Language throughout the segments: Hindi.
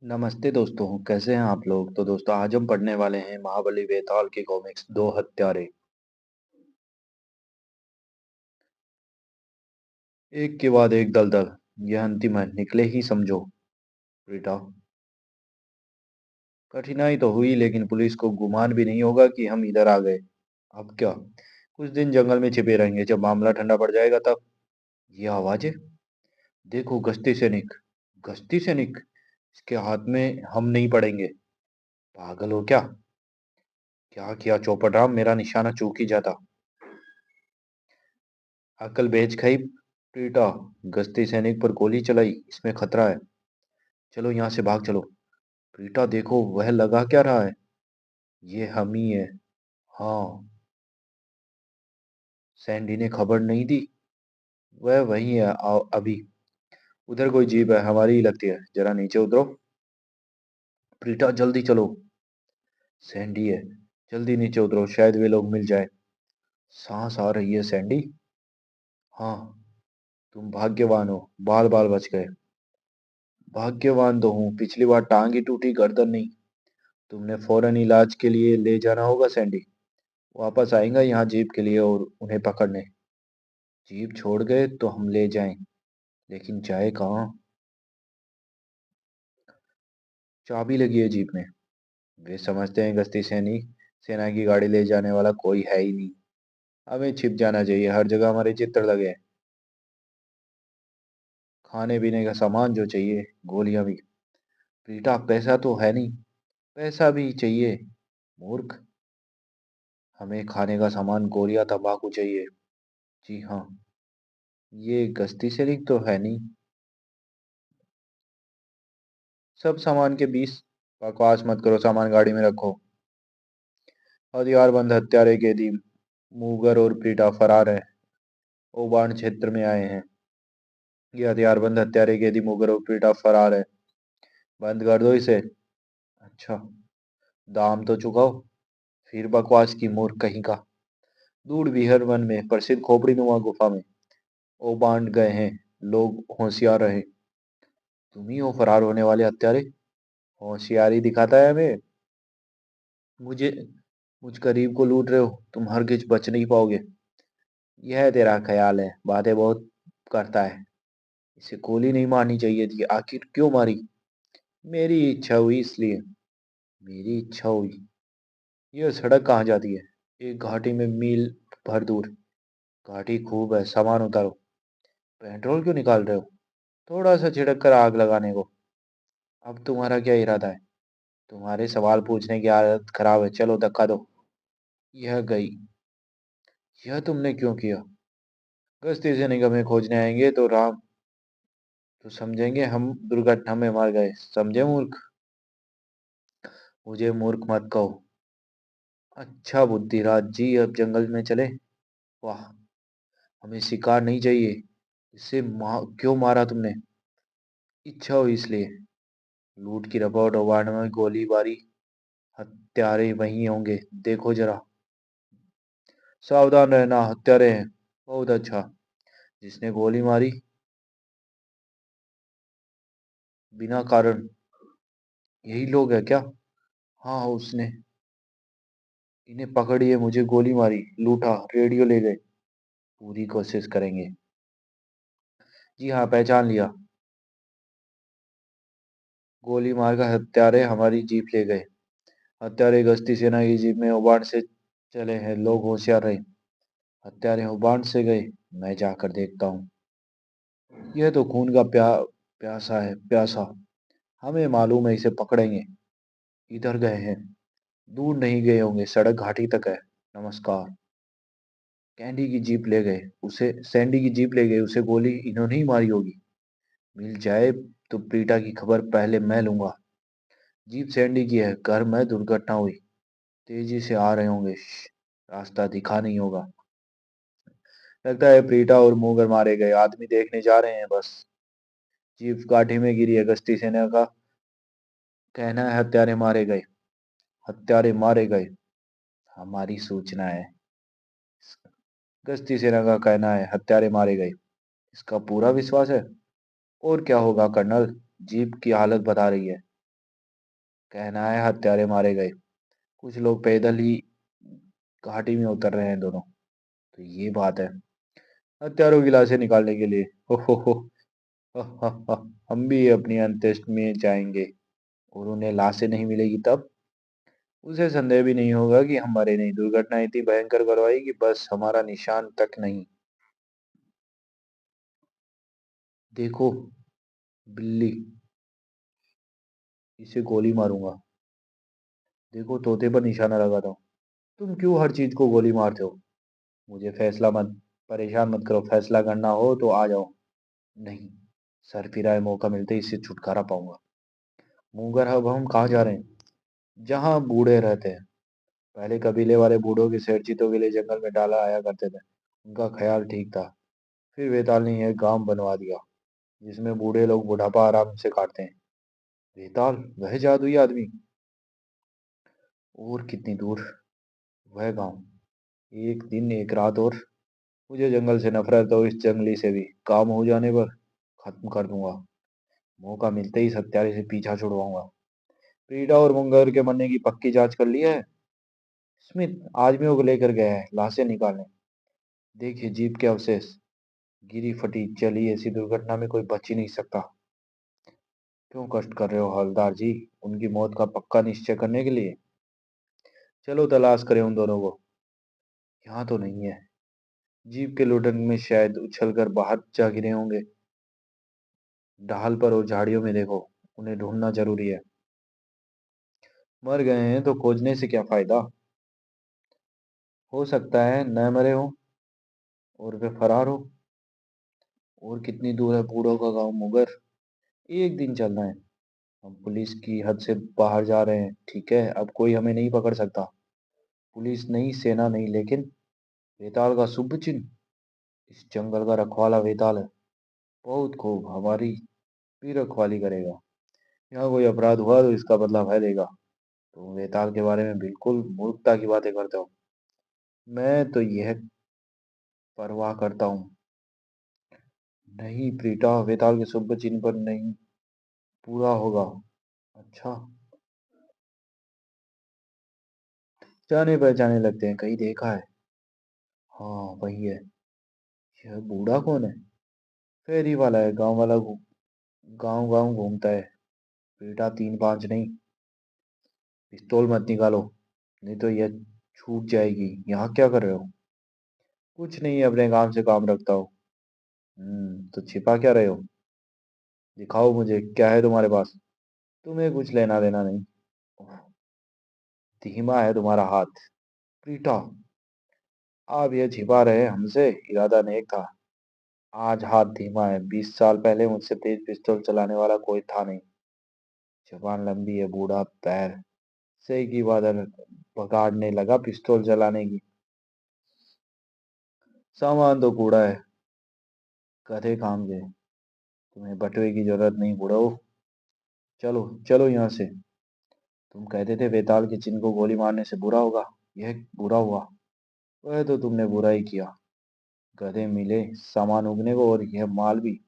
नमस्ते दोस्तों, कैसे हैं आप लोग। तो दोस्तों, आज हम पढ़ने वाले हैं महाबली बेताल की कॉमिक्स दो हत्यारे। एक के बाद एक दलदल। यह अंतिम है, निकले ही समझो। रीटा। कठिनाई तो हुई, लेकिन पुलिस को गुमान भी नहीं होगा कि हम इधर आ गए। अब क्या, कुछ दिन जंगल में छिपे रहेंगे। जब मामला ठंडा पड़ जाएगा तब। ये आवाजें, देखो, गश्ती सैनिक। गश्ती सैनिक, इसके हाथ में हम नहीं पड़ेंगे। पागल हो क्या? क्या किया चौपड़ राम, मेरा निशाना चूक ही जाता। अकल बेच खाई। प्रीटा, गश्ती सैनिक पर गोली चलाई, इसमें खतरा है। चलो यहाँ से भाग चलो। प्रीटा देखो, वह लगा क्या रहा है। ये हम ही है। हाँ। सैंडी ने खबर नहीं दी। वह वही है, आओ अभी। उधर कोई जीप है, हमारी ही लगती है। जरा नीचे उतरो। प्रीटा जल्दी चलो। सैंडी है, जल्दी नीचे उतरो, शायद वे लोग मिल जाए। सांस आ रही है सैंडी। हाँ। तुम भाग्यवान हो, बाल बाल बच गए। भाग्यवान तो हूँ, पिछली बार टांग ही टूटी, गर्दन नहीं। तुमने फौरन इलाज के लिए ले जाना होगा सैंडी। वापस आएगा यहाँ जीप के लिए और उन्हें पकड़ने। जीप छोड़ गए तो हम ले जाएं, लेकिन जाए कहाँ। चाबी लगी है जीप में। वे समझते हैं गश्ती सैनिक सेना की गाड़ी ले जाने वाला कोई है ही नहीं। हमें छिप जाना चाहिए, हर जगह हमारे चित्र लगे हैं। खाने पीने का सामान जो चाहिए, गोलियां भी। बेटा पैसा तो है नहीं। पैसा भी चाहिए, मूर्ख। हमें खाने का सामान, गोलियां, तंबाकू चाहिए। जी हाँ। ये गश्ती सैनिक तो है नहीं। सब सामान के 20। बकवास मत करो, सामान गाड़ी में रखो। हथियारबंद हत्यारे कैदी मूगर और प्रीटा फरार है। ओबान क्षेत्र में आए हैं। ये हथियारबंद हत्यारे कैदी मूगर और प्रीटा फरार है। बंद कर दो इसे। अच्छा, दाम तो चुकाओ। फिर बकवास की, मूर्ख कहीं का। दूर बिहर वन में प्रसिद्ध खोपड़ी नुमा गुफा में ओ बांट गए हैं। लोग होशियार रहे। तुम ही हो फरार होने वाले हत्यारे। होशियारी दिखाता है हमें। मुझे मुझ गरीब को लूट रहे हो, तुम हरगिज बच नहीं पाओगे। यह तेरा ख्याल है, बातें बहुत करता है। इसे गोली नहीं मारनी चाहिए थी, आखिर क्यों मारी। मेरी इच्छा हुई इसलिए। मेरी इच्छा हुई। यह सड़क कहाँ जाती है। एक घाटी में मील भर दूर। घाटी खूब है, सामान उतारो। पेट्रोल क्यों निकाल रहे हो। थोड़ा सा छिड़क कर आग लगाने को। अब तुम्हारा क्या इरादा है। तुम्हारे सवाल पूछने की आदत खराब है, चलो धक्का दो। यह गई। यह तुमने क्यों किया। गश्ती से निगम खोजने आएंगे तो राम, तो समझेंगे हम दुर्घटना में मर गए। समझे मूर्ख। मुझे मूर्ख मत कहो। अच्छा बुद्धिराज जी, अब जंगल में चले। वाह। हमें शिकार नहीं चाहिए। इसे क्यों मारा तुमने। इच्छा हुई इसलिए। लूट की रपट और में गोलीबारी। हत्यारे वहीं होंगे, देखो जरा। सावधान रहना, हत्यारे हैं। बहुत अच्छा। जिसने गोली मारी बिना कारण, यही लोग है क्या। हाँ उसने। इन्हें पकड़िए, मुझे गोली मारी, लूटा, रेडियो ले गए। पूरी कोशिश करेंगे। जी हाँ, पहचान लिया। गोली मारकर हत्यारे हमारी जीप ले गए। हत्यारे गश्ती सेना की जीप में उबाड़ से चले हैं, लोग होशियार रहे। हत्यारे उबाड़ से गए। मैं जाकर देखता हूँ। यह तो खून का प्यासा है, प्यासा। हमें मालूम है, इसे पकड़ेंगे। इधर गए हैं। दूर नहीं गए होंगे, सड़क घाटी तक है। नमस्कार। कैंडी की जीप ले गए उसे, सैंडी की जीप ले गए उसे, गोली इन्होंने ही मारी होगी। मिल जाए तो प्रीटा की खबर पहले मैं लूंगा। जीप सैंडी की है, घर में दुर्घटना हुई। तेजी से आ रहे होंगे, रास्ता दिखा नहीं होगा। लगता है प्रीटा और मूगर मारे गए, आदमी देखने जा रहे हैं बस। जीप काठी में गिरी है, गश्ती सेना का कहना है हत्यारे मारे गए। हत्यारे मारे गए, हमारी सूचना है। गश्ती सेना का कहना है हत्यारे मारे गए। इसका पूरा विश्वास है। और क्या होगा कर्नल, जीप की हालत बता रही है। कहना है हत्यारे मारे गए। कुछ लोग पैदल ही घाटी में उतर रहे हैं दोनों। तो ये बात है। हत्यारों की लाशें निकालने के लिए। हो, हा, हा, हा, हम भी अपनी अंत्येष्टि में जाएंगे। और उन्हें लाशें नहीं मिलेगी तब उसे संदेह भी नहीं होगा कि हम मरे नहीं। दुर्घटना इतनी भयंकर करवाई कि बस हमारा निशान तक नहीं। देखो बिल्ली, इसे गोली मारूंगा। देखो तोते पर निशाना लगाता हूँ। तुम क्यों हर चीज को गोली मारते हो? मुझे फैसला मत परेशान मत करो। फैसला करना हो तो आ जाओ। नहीं, सर फिराए मौका मिलते ही इससे छुटकारा पाऊंगा। मगर अब हम कहाँ जा रहे हैं? जहाँ बूढ़े रहते हैं। पहले कबीले वाले बूढ़ों की सेठ चीतों के लिए जंगल में डाला आया करते थे। उनका ख्याल ठीक था। फिर वेताल ने यह गांव बनवा दिया जिसमें बूढ़े लोग बुढ़ापा आराम से काटते हैं। वेताल, वह जादुई आदमी। और कितनी दूर? वह गांव। एक दिन एक रात और। मुझे जंगल से नफरत हो, इस जंगली से भी। काम हो जाने पर खत्म कर दूंगा। मौका मिलते ही हत्यारे से पीछा छुड़वाऊंगा। पीड़ा और मुंगर के मरने की पक्की जांच कर ली है। स्मिथ आदमियों को लेकर गया है लाशें निकालने। देखिए जीप के अवशेष। गिरी फटी चली ऐसी दुर्घटना में कोई बच ही नहीं सकता। क्यों कष्ट कर रहे हो हवलदार जी? उनकी मौत का पक्का निश्चय करने के लिए। चलो तलाश करें उन दोनों को। यहाँ तो नहीं है। जीप के लुढ़क में शायद उछलकर बाहर जा गिरे होंगे। ढाल पर और झाड़ियों में देखो। उन्हें ढूंढना जरूरी है। मर गए हैं तो खोजने से क्या फायदा? हो सकता है न मरे हो और वे फरार हो। और कितनी दूर है बूढ़ों का गांव मुगर? एक दिन चलना है। हम पुलिस की हद से बाहर जा रहे हैं, ठीक है? अब कोई हमें नहीं पकड़ सकता। पुलिस नहीं, सेना नहीं, लेकिन वेताल का शुभ चिन्ह। इस जंगल का रखवाला वेताल है। बहुत खूब, हमारी भी रखवाली करेगा। यहाँ कोई अपराध हुआ तो इसका बदला वह लेगा। तुम वेताल के बारे में बिल्कुल मूर्खता की बातें करते हो। मैं तो यह परवाह करता हूँ। नहीं प्रीटा, वेताल के शुभ चिन्ह पर नहीं पूरा होगा। अच्छा, जाने पहचाने लगते हैं, कहीं देखा है। हाँ वही है। यह बूढ़ा कौन है? फेरी वाला है, गांव वाला। गांव गांव घूमता है। बेटा 3-5 नहीं। पिस्तौल मत निकालो, नहीं तो यह छूट जाएगी। यहाँ क्या कर रहे हो? कुछ नहीं, अपने काम से काम रखता हूँ। तो छिपा क्या रहे हो? दिखाओ मुझे, क्या है तुम्हारे पास? तुम्हें कुछ लेना देना नहीं। ओह, धीमा है तुम्हारा हाथ। प्रीटा, आप ये छिपा रहे हमसे, इरादा नेक था। आज हाथ धीमा है। 20 साल पहले मुझसे तेज पिस्तौल चलाने वाला कोई था नहीं। जबान लंबी है बूढ़ा। पैर सही की बादल पकड़ने लगा पिस्तौल चलाने की। सामान तो कूड़ा है, गधे काम के। तुम्हें बटुए की जरूरत नहीं बूढ़ो। चलो चलो यहाँ से। तुम कहते थे वेताल के चिन्ह को गोली मारने से बुरा होगा। यह बुरा हुआ। वह तो तुमने बुरा ही किया। गधे मिले सामान उगने को, और यह माल भी।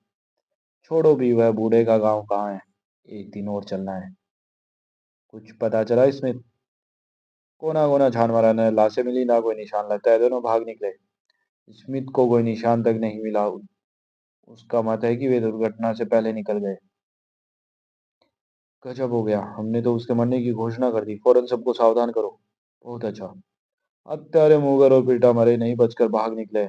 छोड़ो भी, वह बूढ़े का गांव कहाँ है? एक दिन और चलना है। कुछ पता चला इसमें? कोना कोना छान मारा, न लाशें मिली ना कोई निशान। लगता है दोनों भाग निकले। स्मिथ को कोई निशान तक नहीं मिला। उसका मत है कि वे दुर्घटना से पहले निकल गए। गजब हो गया, हमने तो उसके मरने की घोषणा कर दी। फौरन सबको सावधान करो। बहुत अच्छा। हत्यारे मुगर और पीटा मरे नहीं, बचकर भाग निकले।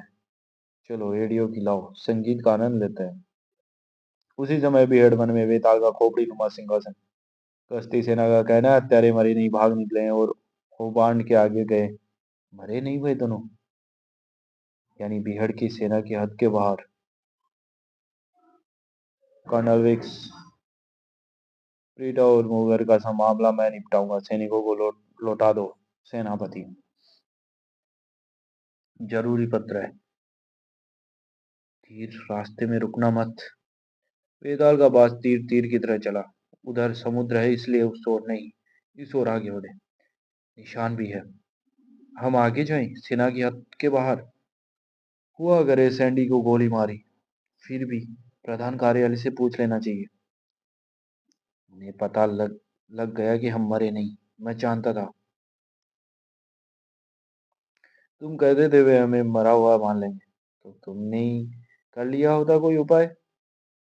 चलो रेडियो की लाओ, संगीत का आनंद लेते हैं। उसी समय बीहड़ वन में वेताल का खोपड़ी नुमा सिंहासन। कश्ती सेना का कहना है हत्यारे मरे नहीं, भाग निकले हैं और होबार्न के आगे गए। मरे नहीं हुए दोनों? यानी बीहड़ की सेना की हद के बाहर। कर्नल विक्स, प्रीटा और मुगर का मामला मैं निपटाऊंगा। सैनिकों को लौटा दो। सेनापति। जरूरी पत्र है। तीर रास्ते में रुकना मत। वेताल का बाज तीर तीर की तरह चला। उधर समुद्र है इसलिए उस ओर नहीं, इस ओर आगे बढ़े। निशान भी है। हम आगे जाएं, सेना की हद के बाहर। हुआ करे सैंडी को गोली मारी। फिर भी प्रधान कार्यालय से पूछ लेना चाहिए। उन्हें पता लग लग गया कि हम मरे नहीं। मैं जानता था। तुम कहते थे वे हमें मरा हुआ मान लेंगे, तो तुमने ही कर लिया होता कोई उपाय।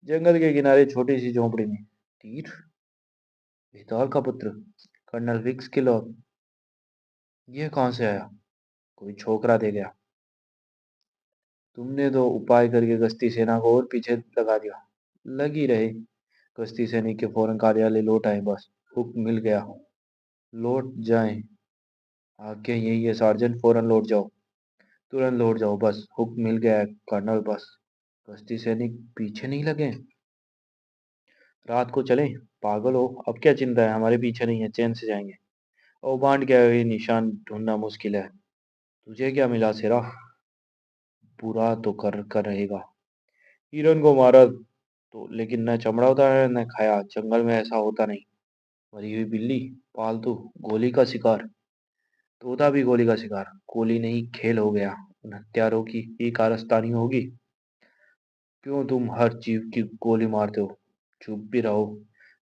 जंगल के किनारे छोटी सी झोंपड़ी में तीर। बेताल का पुत्र, कर्नल विक्स की लौट, ये कहाँ से आया? कोई छोकरा दे गया? तुमने तो उपाय करके गश्ती सेना को और पीछे लगा दिया। लगी रहे। गश्ती सैनिक के फौरन कार्यालय लौट आए, बस हुक्म मिल गया। लौट जाएं। आज्ञा यही है सार्जेंट, फौरन लौट जाओ। तुरंत लौट जाओ, बस हुक्म मिल गया है कर्नल, बस। गश्ती सैनिक पीछे नहीं लगे? रात को चलें? पागल हो, अब क्या चिंता है, हमारे पीछे नहीं है, चैन से जाएंगे। ओ बांट क्या है, ये निशान ढूंढना मुश्किल है। तुझे क्या मिला सिरा? बुरा तो कर कर रहेगा। हिरन को मारा तो, लेकिन न चमड़ा उतारा न खाया, जंगल में ऐसा होता नहीं। मरी हुई बिल्ली, पालतू, गोली का शिकार। तोता भी गोली का शिकार। गोली नहीं, खेल हो गया। उन हत्यारों की ही कारस्तानी होगी। क्यों तुम हर जीव की गोली मारते हो? चुप भी रहो।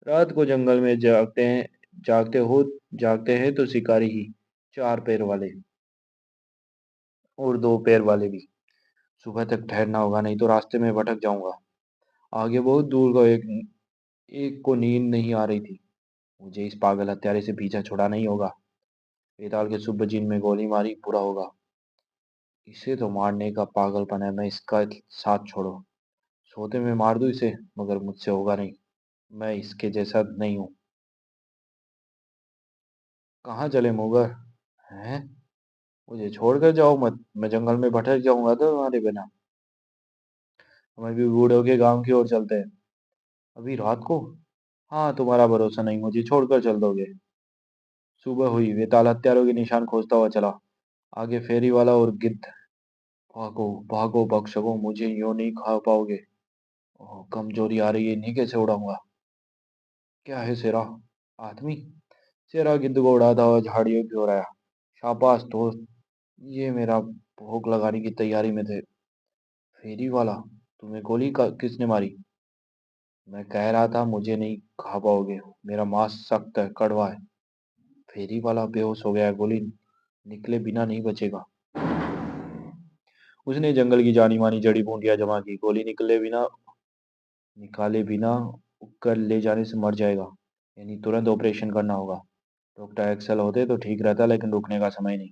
रात को जंगल में जागते हो, जागते हैं तो शिकारी ही, चार पैर वाले और दो पैर वाले भी। सुबह तक ठहरना होगा, नहीं तो रास्ते में भटक जाऊंगा। आगे बहुत दूर को एक एक को नींद नहीं आ रही थी। मुझे इस पागल हत्यारे से पीछा छुड़ाना ही होगा। बेताल के सुबह जिन में गोली मारी, पूरा होगा। इसे तो मारने का पागलपन है, मैं इसका साथ छोड़ो। सोते में मार दूं इसे, मगर मुझसे होगा नहीं। मैं इसके जैसा नहीं हूँ। कहाँ चले मुगर? हैं? मुझे छोड़कर जाओ मत, मैं जंगल में भटक जाऊंगा तो तुम्हारे बिना। हम अभी बूढ़ों के गांव की ओर चलते हैं। अभी रात को? हाँ, तुम्हारा भरोसा नहीं, मुझे छोड़कर चल दोगे? सुबह हुई, वेताल हत्यारों के निशान खोजता हुआ चला। आगे फेरी वाला और गिद्ध। भागो भागो बख्शगो, मुझे यूं नहीं खा पाओगे। ओह, कमजोरी आ रही है, इन्हीं कैसे उड़ाऊंगा? क्या है शेरा? आदमी? शेरा गिद्ध को उड़ाता हुआ झाड़ियों की ओर आया। शाबाश दोस्त, ये मेरा भोग लगाने की तैयारी में थे। फेरी वाला, तुम्हें गोली का किसने मारी? मैं कह रहा था मुझे नहीं खा पाओगे, मेरा मांस सख्त है, कड़वा है। फेरी वाला बेहोश हो गया है, गोली निकले बिना नहीं बचेगा। उसने जंगल की जानी मानी जड़ी बूटियां जमा की, गोली निकाले बिना कर ले जाने से मर जाएगा। यानी तुरंत ऑपरेशन करना होगा। डॉक्टर एक्सेल होते तो ठीक रहता, लेकिन रुकने का समय नहीं।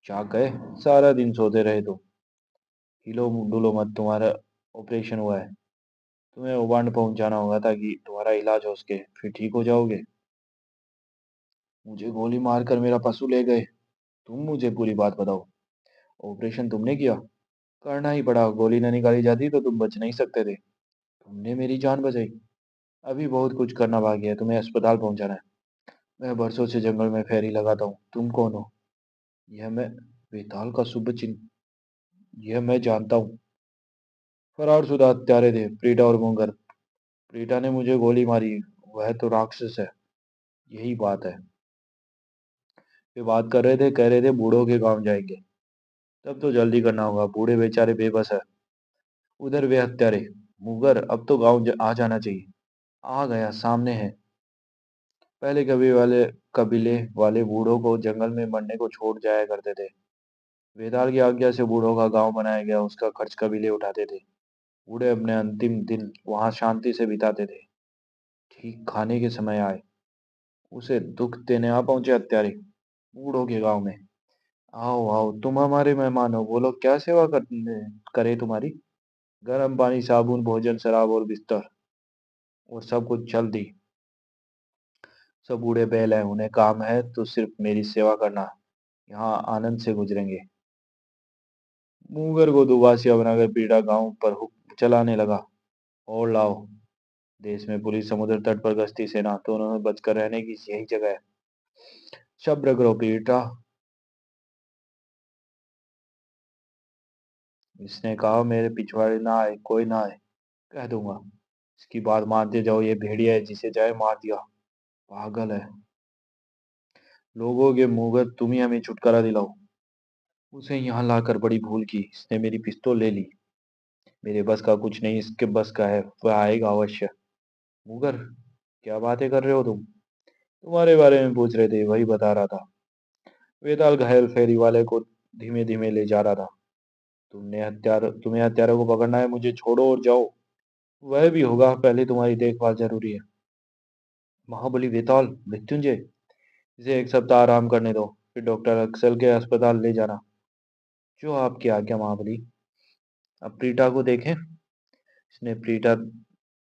जाग गए? सारा दिन सोते रहे तो। हिलो डुलो मत, तुम्हारा ऑपरेशन हुआ है। तुम्हें ओबांड पहुंचाना होगा ताकि तुम्हारा इलाज हो सके, फिर ठीक हो जाओगे। मुझे गोली मारकर मेरा पशु ले गए। तुम मुझे पूरी बात बताओ। ऑपरेशन तुमने किया? करना ही पड़ा, गोली न निकाली जाती तो तुम बच नहीं सकते थे। तुमने मेरी जान बचाई। अभी बहुत कुछ करना बाकी है, तुम्हें अस्पताल पहुंचाना है। मैं बरसों से जंगल में फेरी लगाता हूँ, तुम कौन हो? यह मैं, बेताल का शुभ चिन्ह। यह मैं जानता हूँ। फरार शुदा हत्यारे थे प्रीटा और मुंगर। प्रीटा ने मुझे गोली मारी, वह तो राक्षस है। यही बात है। वे बात कर रहे थे, कह रहे थे बूढ़ों के गांव जाएंगे। तब तो जल्दी करना होगा, बूढ़े बेचारे बेबस है। उधर वे हत्यारे। मुगर, अब तो आ जाना चाहिए। आ गया, सामने है। पहले कबीले वाले बूढ़ों को जंगल में मरने को छोड़ जाया करते थे। वेताल की आज्ञा से बूढ़ों का गांव बनाया गया, उसका खर्च कबीले उठाते थे। बूढ़े अपने अंतिम दिन वहां शांति से बिताते थे। ठीक खाने के समय आए, उसे दुख देने आ पहुंचे हत्यारे, बूढ़ों के गांव में। आओ आओ, तुम हमारे मेहमान हो, बोलो क्या सेवा करे तुम्हारी। गर्म पानी, साबुन, भोजन, शराब और बिस्तर, और सब कुछ जल्दी। सब बूढ़े बैल हैं, उन्हें काम है तो सिर्फ मेरी सेवा करना। यहाँ आनंद से गुजरेंगे। मुंगर को दुबासिया बनाकर पीटा, गांव पर हुक्म चलाने लगा। और लाओ। देश में पुलिस, समुद्र तट पर गश्ती सेना, दोनों में बचकर रहने की यही जगह है। शब्द करो पीटा। इसने कहा मेरे पिछवाड़े ना आए, कोई ना आए। कह दूंगा। इसकी बात मानते जाओ, ये भेड़िया है, जिसे चाहे मार दिया। पागल है। लोगों के मुंह, तुम ही हमें छुटकारा दिलाओ। उसे यहाँ लाकर बड़ी भूल की, इसने मेरी पिस्तौल ले ली। मेरे बस का कुछ नहीं, इसके बस का है, वह आएगा अवश्य। मुगर, क्या बातें कर रहे हो तुम? तुम्हारे बारे में पूछ रहे थे, वही बता रहा था। वेताल घायल फेरी वाले को धीमे धीमे ले जा रहा था। तुम्हें हत्यारों को पकड़ना है, मुझे छोड़ो और जाओ। वह भी होगा, पहले तुम्हारी देखभाल जरूरी है। महाबली वेताल, मृत्युंजय, इसे एक सप्ताह आराम करने दो, फिर डॉक्टर अक्सल के अस्पताल ले जाना। जो आपकी आज्ञा महाबली। अब प्रीटा को देखें। इसने प्रीटा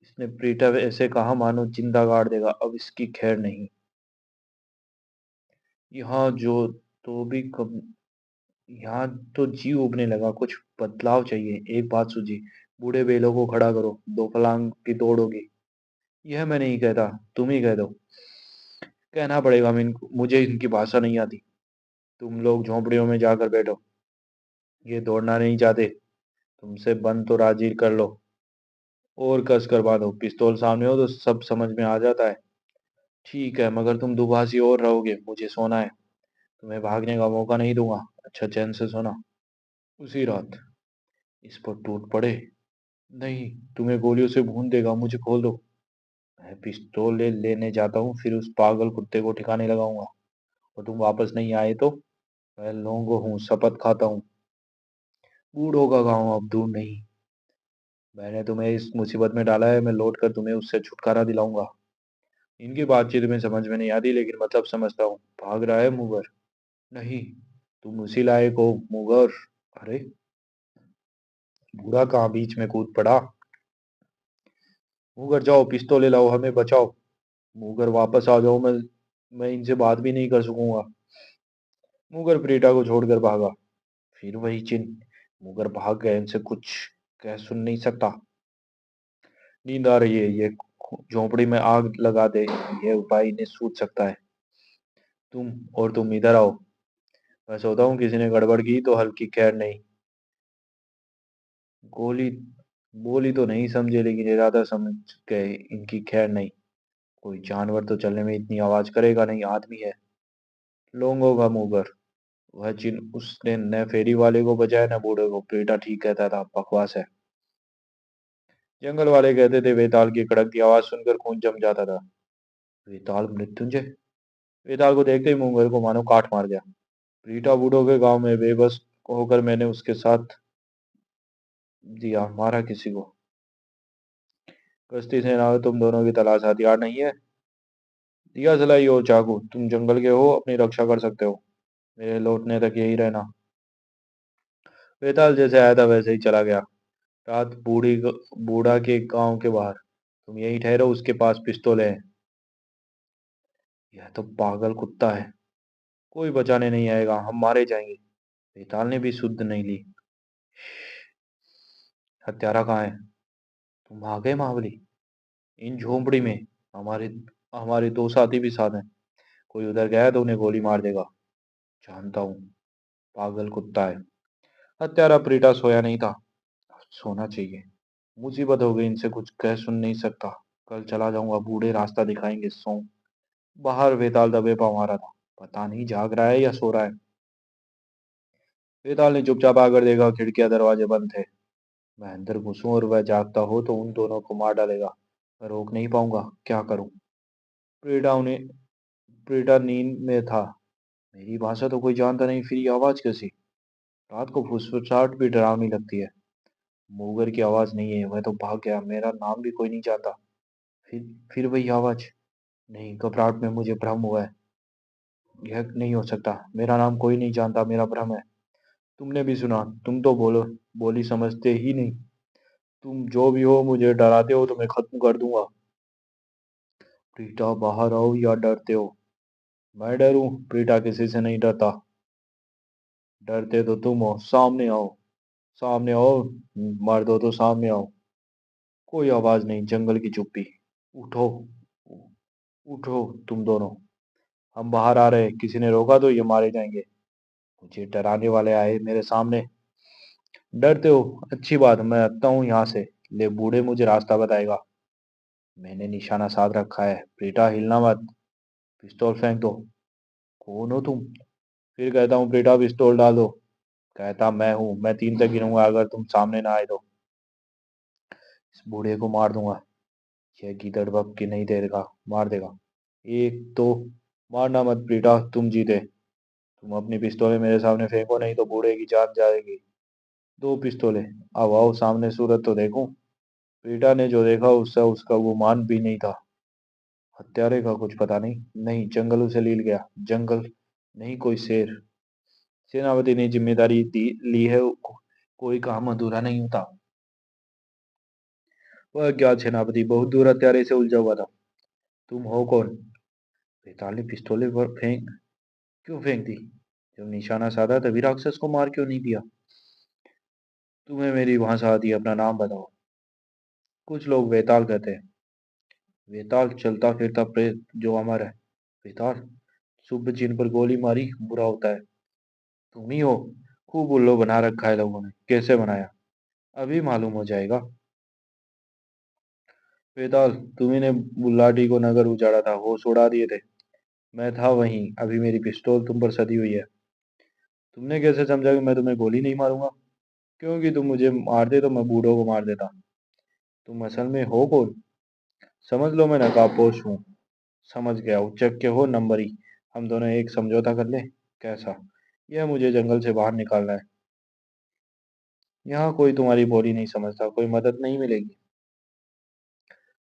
इसने प्रीटा ऐसे कहा मानो जिंदा गाड़ देगा, अब इसकी खैर नहीं। यहाँ जो तो भी कब यहाँ तो जी उबने लगा, कुछ बदलाव चाहिए। एक बात सूझी, बूढ़े बेलों को खड़ा करो, दो फलांग की दौड़ होगी। यह मैं नहीं कहता, तुम ही कह दो। कहना पड़ेगा, मुझे इनकी भाषा नहीं आती। तुम लोग झोंपड़ियों में जाकर बैठो। ये दौड़ना नहीं चाहते, तुमसे बंद तो राजी कर लो। और कस कर बांधो, पिस्तौल सामने हो तो सब समझ में आ जाता है। ठीक है, मगर तुम दुभाषी और रहोगे, मुझे सोना है। तुम्हें भागने का मौका नहीं दूंगा। अच्छा, चैन से सोना। उसी रात इस पर टूट पड़े। नहीं, तुम्हें गोलियों से भून देगा, मुझे खोल दो। मैं पिस्तौल लेने जाता हूँ, फिर उस पागल कुत्ते को ठिकाने लगाऊंगा। और तुम वापस नहीं आए तो मैं लोगों हूँ, शपथ खाता हूँ। बूढ़ों का गाँव अब दूर नहीं। मैंने तुम्हें इस मुसीबत में डाला है, मैं लौट कर तुम्हें उससे छुटकारा दिलाऊंगा। इनकी बातचीत में समझ में नहीं आती, लेकिन मतलब समझता हूँ। भाग रहा है मुगर? नहीं, तुम उसी लायक हो मुगर। अरे, बूढ़ा कहाँ बीच में कूद पड़ा। मुगर जाओ, पिस्तौल ले लाओ, हमें बचाओ। मुगर वापस आ जाओ, मैं इनसे बात भी नहीं कर सकूंगा। मुगर प्रीटा को छोड़कर भागा। फिर वही चिन्ह। मुगर भाग गए, इनसे कुछ कह सुन नहीं सकता। नींद आ रही है, ये झोंपड़ी में आग लगा दे, ये उपाय इन्हें सूझ सकता है। तुम इधर आओ। मैं सोता हूँ किसी ने गड़बड़ की तो हल्की खैर नहीं। गोली बोली तो नहीं समझे, लेकिन इरादा समझ गए, इनकी खैर नहीं। कोई जानवर तो चलने में इतनी आवाज करेगा नहीं, आदमी है। लोंगो का मुगर। वह चिन्ह, उसने न फेरी वाले को बचाया न बूढ़े को। पेटा ठीक कहता था, बकवास है। जंगल वाले कहते थे वेताल की कड़कती आवाज सुनकर खून जम जाता था। वेताल मृत्युंजय। वेताल को देखते ही मुंगर को मानो काट मार गया। प्रीटा बूढ़ों के गांव में बेबस होकर मैंने उसके साथ दिया, मारा किसी को। कश्ती से ना हो, तुम दोनों की तलाश हथियार नहीं है। दिया जलाई और चाकू, तुम जंगल के हो, अपनी रक्षा कर सकते हो। मेरे लौटने तक यही रहना। वेताल जैसे आया था वैसे ही चला गया। रात बूढ़ा के गांव के बाहर। तुम यही ठहरो, उसके पास पिस्तौल है। यह तो पागल कुत्ता है, कोई बचाने नहीं आएगा, हम मारे जाएंगे। वेताल ने भी सुध नहीं ली। हत्यारा कहाँ है? तुम आ गए महाबली। इन झोंपड़ी में। हमारे हमारे दो साथी भी साथ हैं। कोई उधर गया तो उन्हें गोली मार देगा। जानता हूँ, पागल कुत्ता है। हत्यारा प्रीटा सोया नहीं था। सोना चाहिए। मुसीबत हो गई, इनसे कुछ कह सुन नहीं सकता। कल चला जाऊंगा, बूढ़े रास्ता दिखाएंगे। सो बाहर वेताल दबे पाँव आ रहा था। पता नहीं जाग रहा है या सो रहा है। वेताल ने चुपचाप आकर देखा, खिड़कियां दरवाजे बंद थे। मैं अंदर घुसूं और वह जागता हो तो उन दोनों को मार डालेगा। मैं रोक नहीं पाऊंगा, क्या करूं? प्रीटा उन्हें प्रीटा नींद में था। मेरी भाषा तो कोई जानता नहीं, फिर ये आवाज कैसी? रात को फुसफुसाहट भी डरावनी लगती है। मूगर की आवाज नहीं है, वह तो भाग गया। मेरा नाम भी कोई नहीं जानता। फिर फिर वही आवाज। नहीं, घबराहट में मुझे भ्रम हुआ है। यह नहीं हो सकता, मेरा नाम कोई नहीं जानता, मेरा भ्रम है। तुमने भी सुना? तुम तो बोली समझते ही नहीं। तुम जो भी हो, मुझे डराते हो तो मैं खत्म कर दूंगा। प्रीटा, बाहर आओ, या डरते हो? मैं डरूं? प्रीटा किसी से नहीं डरता। डरते तो तुम हो। सामने आओ, सामने आओ। मर्द हो तो सामने आओ। कोई आवाज नहीं, जंगल की चुप्पी। उठो, उठो तुम दोनों। हम बाहर आ रहे, किसी ने रोका तो ये मारे जाएंगे। मुझे डराने वाले आए मेरे सामने। डरते हो? अच्छी बात, मैं हटता हूँ यहाँ से। ले, बूढ़े मुझे रास्ता बताएगा। मैंने निशाना साध रखा है। बेटा, हिलना मत। पिस्तौल फेंक दो। कौन हो तुम? फिर कहता हूँ बेटा, पिस्तौल डाल दो। कहता मैं हूँ, मैं 3 तक गिनूंगा, अगर तुम सामने ना आए तो इस बूढ़े को मार दूंगा। यह गीदड़ भप की नहीं देगा, मार देगा। एक तो मारना मत प्रीटा, तुम जीते। तुम अपनी पिस्तौलें मेरे सामने फेंको, नहीं तो बूढ़े की जान जाएगी। दो पिस्तौलें। अब आओ सामने, सूरत तो देखूं। प्रीटा ने जो देखा उससे उसका गुमान भी नहीं था। हत्यारे का कुछ पता नहीं। नहीं, जंगल उसे लील गया। जंगल नहीं, कोई शेर। सेनापति ने जिम्मेदारी ली है, कोई काम अधूरा नहीं होता। वह क्या सेनापति, बहुत दूर हत्यारे से उलझा हुआ था। तुम हो कौन? बेताल ने पिस्तौलें पर क्यों फेंक दी? जब निशाना साधा तभी राक्षस को मार क्यों नहीं दिया? तुम्हें मेरी भाषा आती है, अपना नाम बताओ। कुछ लोग वेताल कहते हैं। वेताल चलता फिरता प्रेत जो अमर है। वेताल, शुभ चिन्ह पर गोली मारी बुरा होता है। तुम ही हो। खूब उल्लू बना रखा है लोगों ने। कैसे बनाया? अभी मालूम हो जाएगा। वेताल, तुम्ही ने बुल्लाटी को नगर उजाड़ा था, होश उड़ा दिए थे। मैं था वहीं, अभी मेरी पिस्तौल तुम पर सधी हुई है। तुमने कैसे समझा कि मैं तुम्हें गोली नहीं मारूंगा? क्योंकि तुम मुझे मारते तो मैं बूढ़ों को मार देता। तुम असल में हो कौन? समझ लो मैं नकाबपोश हूँ। समझ गया, उच्चक के हो नंबरी। हम दोनों एक समझौता कर ले। कैसा? यह मुझे जंगल से बाहर निकालना है। यहाँ कोई तुम्हारी बोली नहीं समझता, कोई मदद नहीं मिलेगी।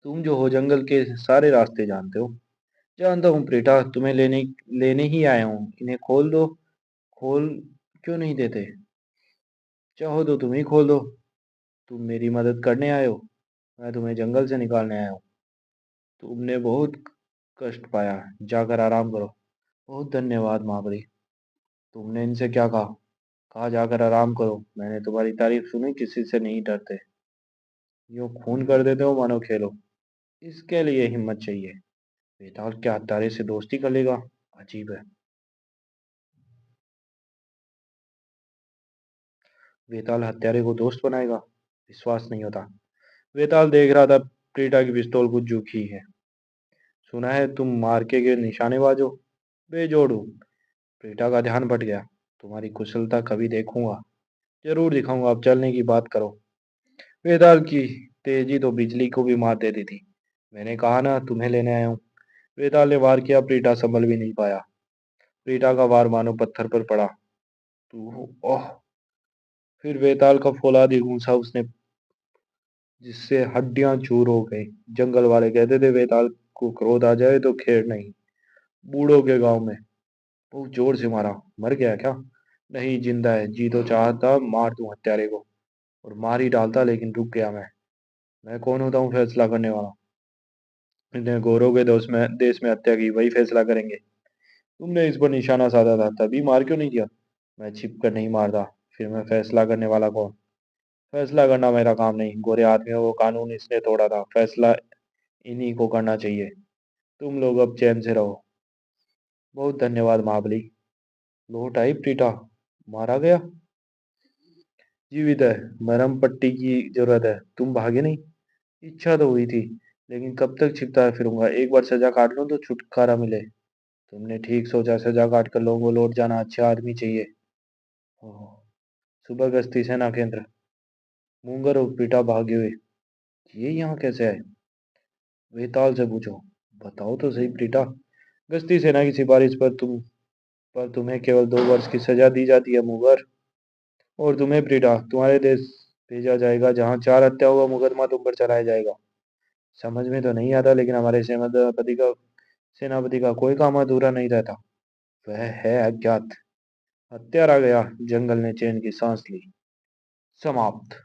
तुम जो हो जंगल के सारे रास्ते जानते हो। जानता हूँ प्रीटा, तुम्हें लेने लेने ही आया हूँ। इन्हें खोल दो। खोल क्यों नहीं देते? चाहो तो तुम ही खोल दो। तुम मेरी मदद करने आए हो, मैं तुम्हें जंगल से निकालने आया हूँ। तुमने बहुत कष्ट पाया, जाकर आराम करो। बहुत धन्यवाद महाबली। तुमने इनसे क्या कहा? कहा जाकर आराम करो। मैंने तुम्हारी तारीफ सुनी, किसी से नहीं डरते। यूं खून कर देते हो मानो खेलो। इसके लिए हिम्मत चाहिए। बेताल क्या हत्यारे से दोस्ती कर लेगा? अजीब है। बेताल हत्यारे को दोस्त बनाएगा? विश्वास नहीं होता। बेताल देख रहा था प्रीटा की पिस्तौल कुछ झुकी है। सुना है तुम मार्के के निशानेबाज हो। बेजोड़ हूँ। प्रीटा का ध्यान भट गया। तुम्हारी कुशलता कभी देखूंगा। जरूर दिखाऊंगा। अब चलने की बात करो। बेताल की तेजी तो बिजली को भी मार देती थी। मैंने कहा ना, तुम्हें लेने आया हूँ। बेताल ने वार किया, प्रीटा संभल भी नहीं पाया। प्रीटा का वार मानो पत्थर पर पड़ा। तू ओह। फिर बेताल का फौलादी घूंसा उसने, जिससे हड्डियां चूर हो गई। जंगल वाले कहते थे बेताल को क्रोध आ जाए तो खेर नहीं। बूढ़ों के गांव में बहुत जोर से मारा। मर गया क्या? नहीं, जिंदा है। जी तो चाहता मार दूं हत्यारे को, और मार ही डालता, लेकिन रुक गया मैं कौन होता हूँ फैसला करने वाला? इन्हें गौरव के देश में हत्या की, वही फैसला करेंगे। तुमने इस पर निशाना साधा था, तभी मार क्यों नहीं दिया? मैं छिप कर नहीं मारता। फिर मैं फैसला करने वाला कौन? फैसला करना मेरा काम नहीं। गोरे आदमियों को कानून इसने तोड़ा था, फैसला इन्हीं को करना चाहिए। तुम लोग अब चैन से रहो। बहुत धन्यवाद महाबली। लौट आई प्रीटा? मारा गया? जीवित है। मरहम पट्टी की जरूरत है। तुम भागे नहीं? इच्छा तो हुई थी, लेकिन कब तक छिपता फिरूंगा? एक बार सजा काट लूं तो छुटकारा मिले। तुमने ठीक सोचा, सजा काट कर लोगों को लौट जाना। अच्छा आदमी चाहिए। ओह, सुबह गश्ती सेना केंद्र। मूंगर और पीटा भागे हुए। ये यहाँ कैसे आए? वेताल से पूछो। बताओ तो सही प्रीटा। गश्ती सेना की सिफारिश पर तुम्हें केवल 2 वर्ष की सजा दी जाती है मूंगर। और तुम्हें प्रीटा तुम्हारे देश भेजा जाएगा, जहाँ 4 हत्याओं का मुकदमा तुम पर चलाया जाएगा। समझ में तो नहीं आता, लेकिन हमारे सेनापति का कोई काम अधूरा नहीं रहता। वह है अज्ञात। हत्यारा गया। जंगल ने चैन की सांस ली। समाप्त।